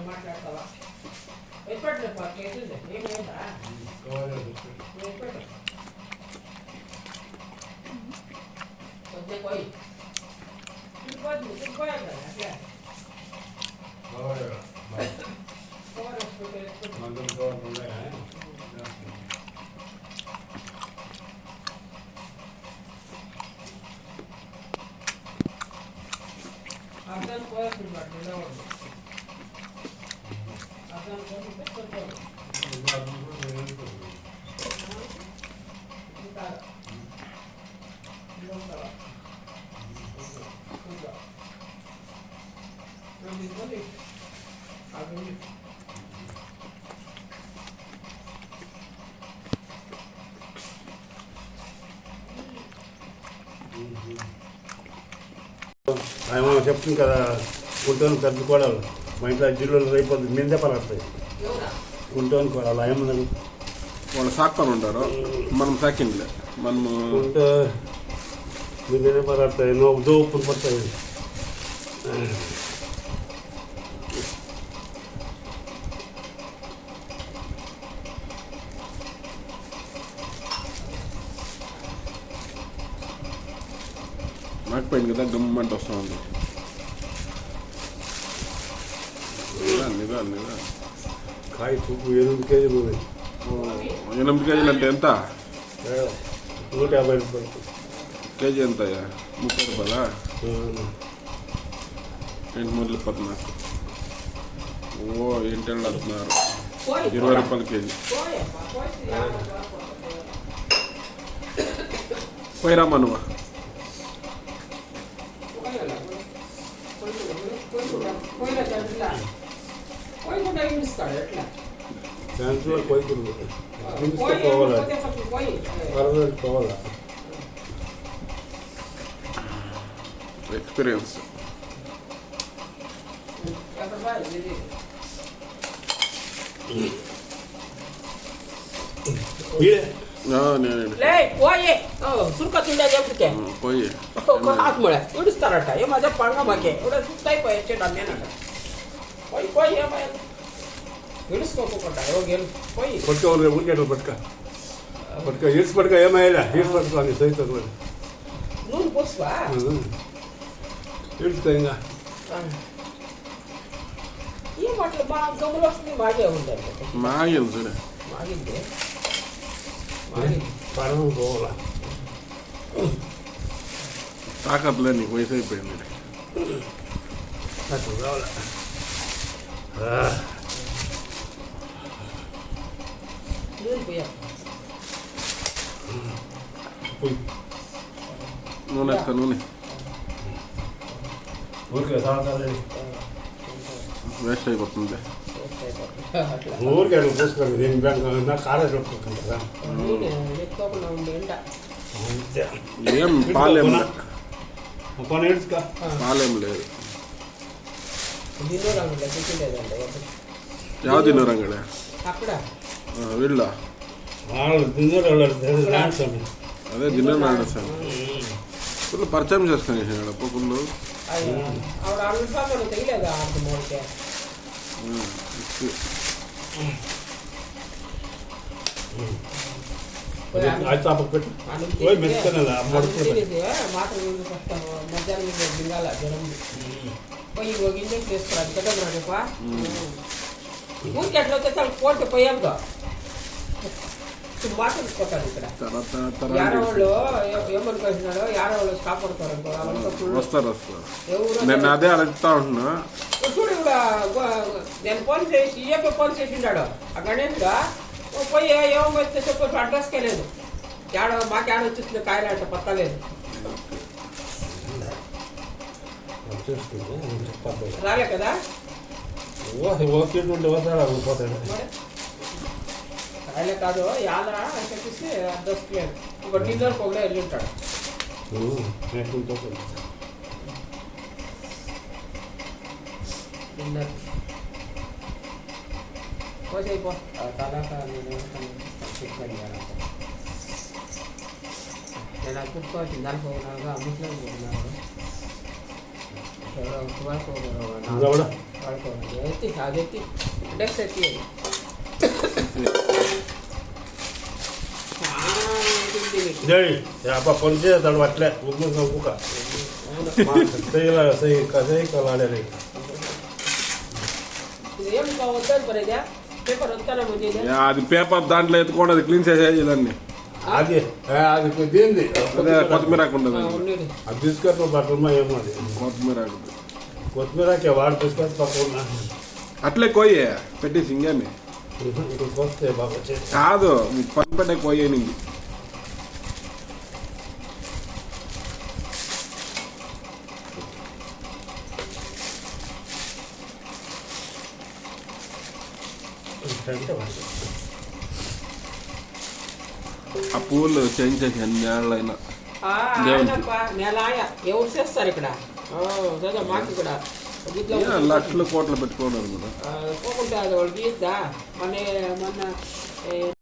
మాట్లాడతావా ఎప్పటి కేసుంది ఏమైందా కొంచెం పోయి అర్థం పోయాల్సింది పట్టిందా అర్థం ఆయన చెప్తుంది కదా గుంటూరు పెద్ద కోడలు మా ఇంట్లో జిల్లాలో అయిపోతుంది మీదే పడతాయి గుంటూరు కోడలు ఏమన్నది వాళ్ళు సాక్కొని ఉంటారు మనం సాకిండ్లే మనము గుంటూ మీదే పడతాయి నువ్వు దోపులు పడతాయి మాకపోయింది కదా గమ్మంట వస్తూ ఉంది కాయ చూపు 8 కేజీలు 8 కేజీలు అంటే ఎంత 150 రూపాయలు కేజీ ఎంత 30 రూపాయలా 8 14 ఓ ఏంటండి అంటున్నారు 20 రూపాయలు కేజీ పోయిరామ్మా నువ్వు దాంట్లో పోయిపోవాలి పోవాలా ఎక్స్పీరియన్స్ పోయి ఇడుస్తారట ఏమో చెప్పంగా మాకే సుత్తైపోయి వచ్చేటన్నేనంట పోయి పోయి ఏమైనా ఇడుసుకోకుండా పోయి పట్టుకోవాలి ఊరికేట పట్టుక ఈడ్చి పట్టుక ఏమయ్యా ఈడ్చి పట్టుకోవాలి సైతం నూనె పోసువా ఈడ్చుతా ఇంకా ఈ మాటలు మా గమ్ములు వస్తుంది మాగే ఉండాలి మాగింది చూడే మాగింది పడవ పోవాలా తాకట్లే నీకు వయసు అయిపోయింది అట్లా రావాలా నూనె ఎత్తా నూనె ఊరికే తాగాలి వేస్ట్ అయిపోతుంది ఊరికే అడుగు పోసుకోండి నేను నాకు కాలేజ్ పెట్టుకోకండి కదా ఏం పాలేం పని ఏడ్చుకా పాలేం లేదు ಯಾವ ದಿನರಂಗಡೆ వీళ్ళ వాళ్ళు తిన్నారు అదే డిన్నర్ నడుస్తాను ఫుల్ పరిచయం చేసుకుని ఫుల్ అయితే పెట్టు పోయి మెచ్చుకునేది పోయి ఇంజక్షన్ చేసుకోవాలి కదా నాడుపా ఊరికి ఎట్లా వచ్చే చాలా కోర్టు పోయాక మాట్లాడుకోతాడు ఇక్కడ యాడవాళ్ళు ఏమనుకుంటున్నాడు యాడవాళ్ళు కాపాడుతారు వస్తారు నేను అదే అడుగుతా ఉంటున్నా చూడు నేను ఫోన్ చేసి ఏపీ ఫోన్ చేసి ఉన్నాడు ఆ గణేష్గా పోయి ఏమైతే చెప్పొచ్చు అడ్రస్కే లేదు ఏడ మాకు ఏడ వచ్చేస్తుంది కాయలు అంటే పత్తలేదు రాలే కదా రాలే కాదు యాదరా అని చెప్పేసి అడ్రస్కి లేదు ఒక డిన్నర్కి ఒకటే వెళ్ళి ఉంటాడు డిన్నర్ కోసేయిపో తర్వాత నేను చెప్పాను నేను అది కుట్టుకోవాల్సింది దానికి పోతున్నాగా ముస్లిం పోతున్నాను ఎత్తి అది ఎత్తి డెక్స్ ఎత్తి జై అబ్బా పొంచే తడు అట్లే ముగ్గురు కుక్క సై కలాడే ఏం వద్దని పరేదా పేపర్ వస్తానా ముందు అది పేపర్ దాంట్లో ఎత్తుకోండి అది క్లీన్ చేసేది దాన్ని అది అది దీనిది అదే కొత్తిమీర ఉండదు అది తీసుకొని బట్టలమా ఏమో అది కొత్తిమీరకే వాడు తీసుకొని పక్కన అట్లే కోయి పెట్టేసి ఇంకేమి ఇప్పుడు కోస్తే బాగా కాదు పని పెట్టే కోయి నీకు ఆ పూలు చేంజ్ చేసి అన్ని ఏళ్ళైనా నెలాయ ఎవరు చేస్తారు ఇక్కడ మాకు ఇక్కడ లక్షలు కోట్లు పెట్టుకోవడం కదా పోకుంటే అది వాళ్ళు తీద్దా మొన్న